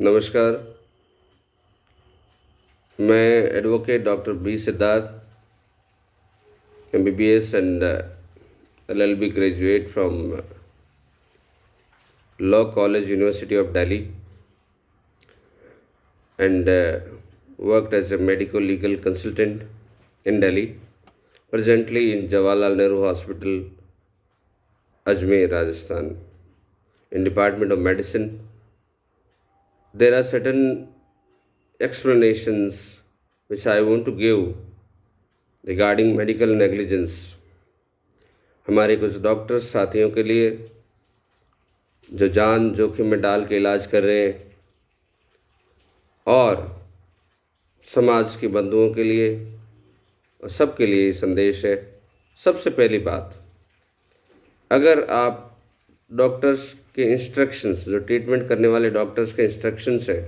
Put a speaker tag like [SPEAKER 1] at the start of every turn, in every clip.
[SPEAKER 1] नमस्कार। मैं advocate doctor B Siddharth, MBBS and LLB graduate from Law College, University of Delhi, and worked as a medical legal consultant in Delhi, presently in Jawaharlal Nehru Hospital, Ajmer, Rajasthan, in Department of Medicine. There are certain explanations which I want to give regarding medical negligence. हमारे कुछ doctors साथियों के लिए जो जान जोखिम में डाल के इलाज कर रहे हैं, और समाज के बंधुओं के लिए और सबके लिए ये संदेश है। सबसे पहली बात, अगर आप डॉक्टर्स के इंस्ट्रक्शंस, जो ट्रीटमेंट करने वाले डॉक्टर्स के इंस्ट्रक्शंस हैं,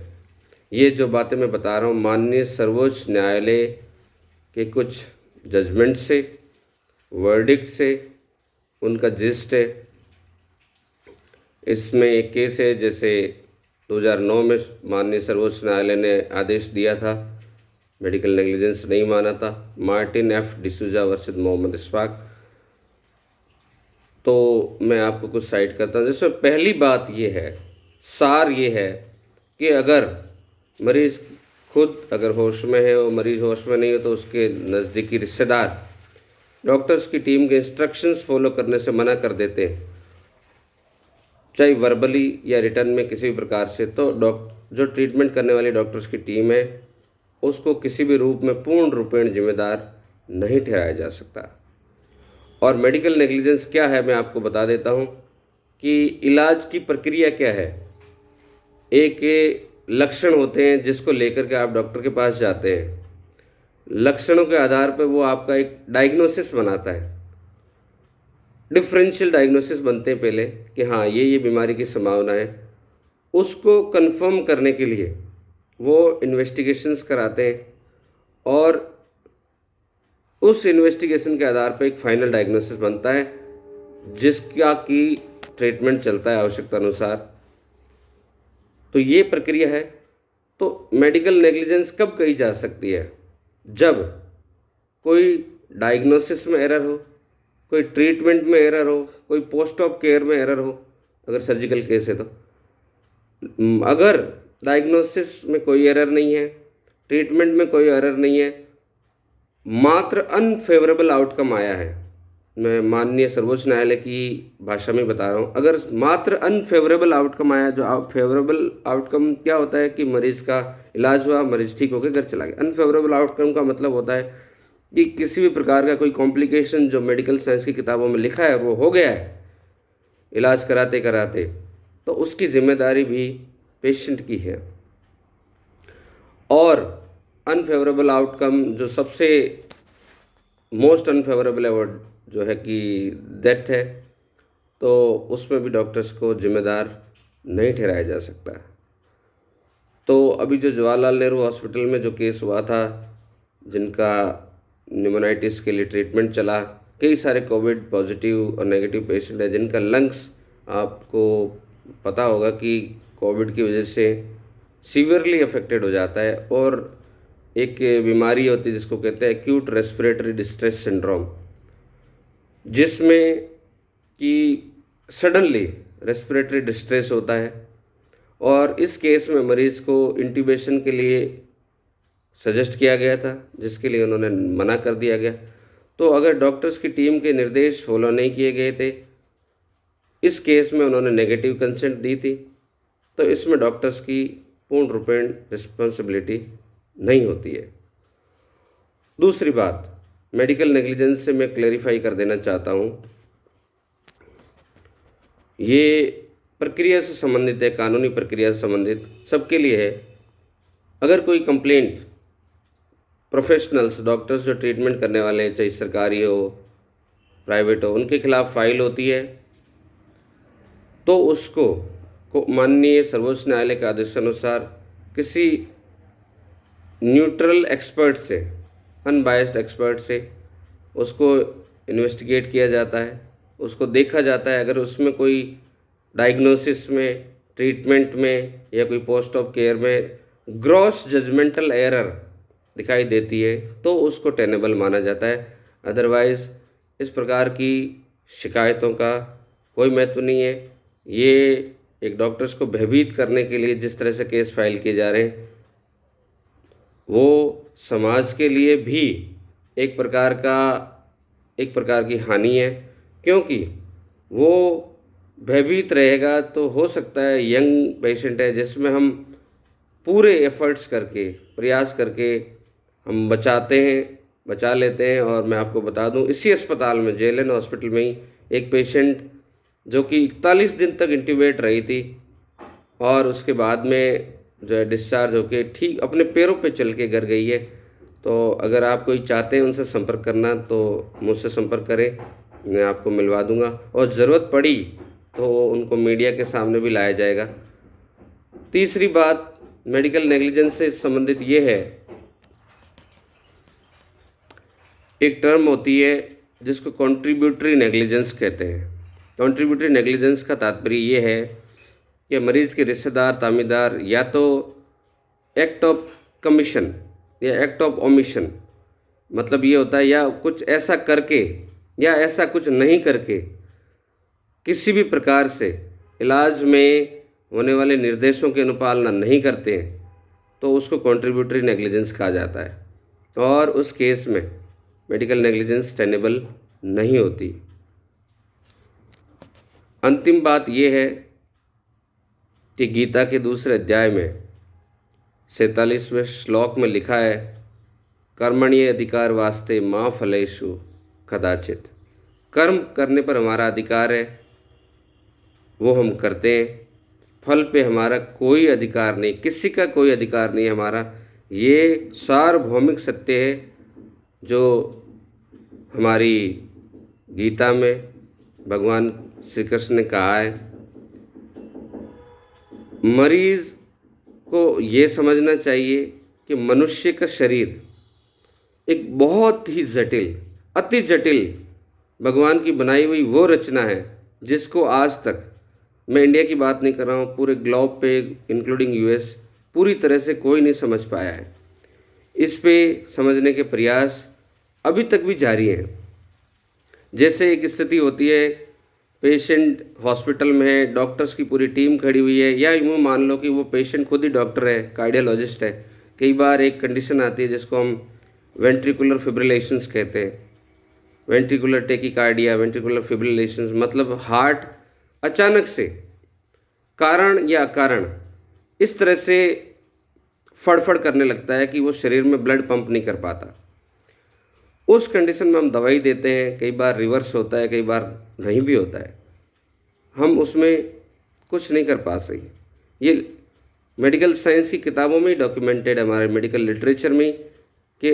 [SPEAKER 1] ये जो बातें मैं बता रहा हूँ माननीय सर्वोच्च न्यायालय के कुछ जजमेंट से, वर्डिक्ट से उनका जिस्ट है। इसमें एक केस है, जैसे 2009 में माननीय सर्वोच्च न्यायालय ने आदेश दिया था, मेडिकल नेग्लिजेंस नहीं माना था, Martin F D'Souza versus Mohammad Ishfaq. तो मैं आपको कुछ साइट करता हूँ, जिसमें पहली बात ये है, सार ये है कि अगर मरीज़ खुद अगर होश में है और मरीज़ होश में नहीं हो, तो उसके नज़दीकी रिश्तेदार डॉक्टर्स की टीम के इंस्ट्रक्शंस फॉलो करने से मना कर देते हैं, चाहे वर्बली या रिटर्न में किसी भी प्रकार से, तो जो ट्रीटमेंट करने वाली डॉक्टर्स की टीम है उसको किसी भी रूप में पूर्ण रूपेण जिम्मेदार नहीं ठहराया जा सकता। और मेडिकल नेग्लिजेंस क्या है मैं आपको बता देता हूँ कि इलाज की प्रक्रिया क्या है। एक लक्षण होते हैं जिसको लेकर के आप डॉक्टर के पास जाते हैं, लक्षणों के आधार पर वो आपका एक डायग्नोसिस बनाता है, डिफरेंशियल डायग्नोसिस बनते हैं पहले कि हाँ ये बीमारी की संभावना है। उसको कंफर्म करने के लिए वो इन्वेस्टिगेशंस कराते हैं, और उस इन्वेस्टिगेशन के आधार पर एक फाइनल डायग्नोसिस बनता है, जिसका कि ट्रीटमेंट चलता है आवश्यकता अनुसार। तो ये प्रक्रिया है। तो मेडिकल नेग्लिजेंस कब कही जा सकती है? जब कोई डायग्नोसिस में एरर हो, कोई ट्रीटमेंट में एरर हो, कोई पोस्ट ऑफ केयर में एरर हो, अगर सर्जिकल केस है तो। अगर डायग्नोसिस में कोई एरर नहीं है, ट्रीटमेंट में कोई एरर नहीं है, मात्र अनफेवरेबल आउटकम आया है, मैं माननीय सर्वोच्च न्यायालय की भाषा में बता रहा हूँ, अगर मात्र अनफेवरेबल आउटकम आया, जो फेवरेबल आउटकम क्या होता है कि मरीज़ का इलाज हुआ, मरीज़ ठीक होकर घर चला गया। अनफेवरेबल आउटकम का मतलब होता है कि किसी भी प्रकार का कोई कॉम्प्लिकेशन जो मेडिकल साइंस की किताबों में लिखा है वो हो गया है इलाज कराते कराते, तो उसकी जिम्मेदारी भी पेशेंट की है। और अनफेवरेबल आउटकम जो सबसे मोस्ट अनफेवरेबल है वो जो है कि डेथ है, तो उसमें भी डॉक्टर्स को जिम्मेदार नहीं ठहराया जा सकता। तो अभी जो जवाहरलाल नेहरू हॉस्पिटल में जो केस हुआ था, जिनका न्यूमोनाइटिस के लिए ट्रीटमेंट चला, कई सारे कोविड पॉजिटिव और नेगेटिव पेशेंट है जिनका लंग्स, आपको पता होगा कि कोविड की वजह से सीवियरली अफेक्टेड हो जाता है, और एक बीमारी होती है जिसको कहते हैं एक्यूट रेस्पिरेटरी डिस्ट्रेस सिंड्रोम, जिसमें कि सडनली रेस्पिरेटरी डिस्ट्रेस होता है। और इस केस में मरीज़ को इंट्यूबेशन के लिए सजेस्ट किया गया था, जिसके लिए उन्होंने मना कर दिया गया। तो अगर डॉक्टर्स की टीम के निर्देश फॉलो नहीं किए गए थे, इस केस में उन्होंने नेगेटिव कंसेंट दी थी, तो इसमें डॉक्टर्स की पूर्ण रूपेण रिस्पॉन्सिबिलिटी नहीं होती है। दूसरी बात, मेडिकल नेग्लिजेंस से मैं क्लेरिफाई कर देना चाहता हूँ, ये प्रक्रिया से संबंधित है, कानूनी प्रक्रिया से संबंधित सबके लिए है। अगर कोई कंप्लेंट प्रोफेशनल्स, डॉक्टर्स जो ट्रीटमेंट करने वाले हैं, चाहे सरकारी हो प्राइवेट हो, उनके खिलाफ फाइल होती है, तो उसको माननीय सर्वोच्च न्यायालय के आदेशानुसार किसी न्यूट्रल एक्सपर्ट से, अनबायस्ड एक्सपर्ट से उसको इन्वेस्टिगेट किया जाता है, उसको देखा जाता है। अगर उसमें कोई डायग्नोसिस में ट्रीटमेंट में या कोई पोस्ट ऑफ केयर में ग्रॉस जजमेंटल एरर दिखाई देती है तो उसको टेनेबल माना जाता है। अदरवाइज़ इस प्रकार की शिकायतों का कोई महत्व नहीं है। ये एक डॉक्टर्स को भयभीत करने के लिए जिस तरह से केस फाइल किए जा रहे हैं वो समाज के लिए भी एक प्रकार की हानि है, क्योंकि वो भयभीत रहेगा तो हो सकता है यंग पेशेंट है जिसमें हम पूरे एफर्ट्स करके प्रयास करके हम बचा लेते हैं। और मैं आपको बता दूं, इसी अस्पताल में जेएलएन हॉस्पिटल में ही एक पेशेंट जो कि 41 दिन तक इंट्यूबेट रही थी और उसके बाद में जो है डिस्चार्ज होके ठीक अपने पैरों पे चल के घर गई है। तो अगर आप कोई चाहते हैं उनसे संपर्क करना तो मुझसे संपर्क करें, मैं आपको मिलवा दूंगा और ज़रूरत पड़ी तो उनको मीडिया के सामने भी लाया जाएगा। तीसरी बात मेडिकल नेग्लिजेंस से संबंधित ये है, एक टर्म होती है जिसको कंट्रीब्यूटरी नेग्लिजेंस कहते हैं। कंट्रीब्यूटरी नेग्लिजेंस का तात्पर्य ये है कि मरीज़ के रिश्तेदार तामीदार या तो एक्ट ऑफ कमीशन या एक्ट ऑफ ओमिशन, मतलब ये होता है या कुछ ऐसा करके या ऐसा कुछ नहीं करके किसी भी प्रकार से इलाज में होने वाले निर्देशों की अनुपालना नहीं करते हैं तो उसको कंट्रीब्यूटरी नेग्लिजेंस कहा जाता है और उस केस में मेडिकल नेग्लिजेंस टेनेबल नहीं होती। अंतिम बात यह है कि गीता के दूसरे अध्याय में 47वें श्लोक में लिखा है, कर्मण्य अधिकार वास्ते माँ फलेषु कदाचित। कर्म करने पर हमारा अधिकार है, वो हम करते हैं, फल पे हमारा कोई अधिकार नहीं, किसी का कोई अधिकार नहीं हमारा। ये सार्वभौमिक सत्य है जो हमारी गीता में भगवान श्री कृष्ण ने कहा है। मरीज़ को ये समझना चाहिए कि मनुष्य का शरीर एक बहुत ही जटिल, अति जटिल भगवान की बनाई हुई वो रचना है जिसको आज तक, मैं इंडिया की बात नहीं कर रहा हूँ, पूरे ग्लोब पे इंक्लूडिंग यूएस पूरी तरह से कोई नहीं समझ पाया है। इस पे समझने के प्रयास अभी तक भी जारी हैं। जैसे एक स्थिति होती है, पेशेंट हॉस्पिटल में है, डॉक्टर्स की पूरी टीम खड़ी हुई है, या यूँ मान लो कि वो पेशेंट खुद ही डॉक्टर है, कार्डियोलॉजिस्ट है। कई बार एक कंडीशन आती है जिसको हम वेंट्रिकुलर फिब्रिलेशंस कहते हैं, वेंट्रिकुलर टेकिकार्डिया, वेंट्रिकुलर फिब्रिलेशंस, मतलब हार्ट अचानक से कारण या अकारण इस तरह से फड़फड़ करने लगता है कि वो शरीर में ब्लड पंप नहीं कर पाता। उस कंडीशन में हम दवाई देते हैं, कई बार रिवर्स होता है, कई बार नहीं भी होता है, हम उसमें कुछ नहीं कर पा सके। ये मेडिकल साइंस की किताबों में ही डॉक्यूमेंटेड है, हमारे मेडिकल लिटरेचर में, कि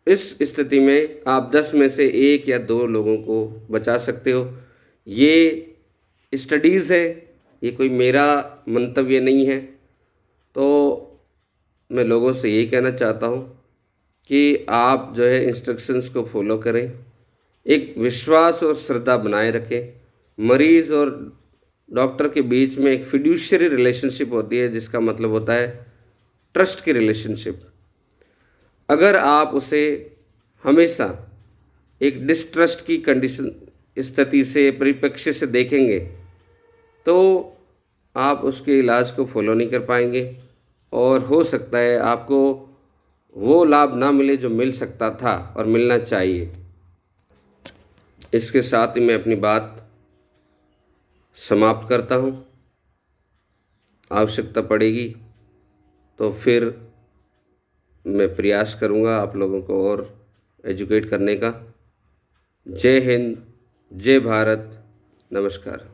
[SPEAKER 1] इस स्थिति में आप 10 में से 1 या 2 लोगों को बचा सकते हो। ये स्टडीज़ है, ये कोई मेरा मंतव्य नहीं है। तो मैं लोगों से यही कहना चाहता हूँ कि आप जो है इंस्ट्रक्शंस को फॉलो करें, एक विश्वास और श्रद्धा बनाए रखें। मरीज़ और डॉक्टर के बीच में एक फिड्यूशियरी रिलेशनशिप होती है जिसका मतलब होता है ट्रस्ट की रिलेशनशिप। अगर आप उसे हमेशा एक डिस्ट्रस्ट की कंडीशन स्थिति से, परिप्रेक्ष्य से देखेंगे तो आप उसके इलाज को फॉलो नहीं कर पाएंगे और हो सकता है आपको वो लाभ ना मिले जो मिल सकता था और मिलना चाहिए। इसके साथ ही मैं अपनी बात समाप्त करता हूँ। आवश्यकता पड़ेगी तो फिर मैं प्रयास करूँगा आप लोगों को और एजुकेट करने का। जय हिंद, जय भारत, नमस्कार।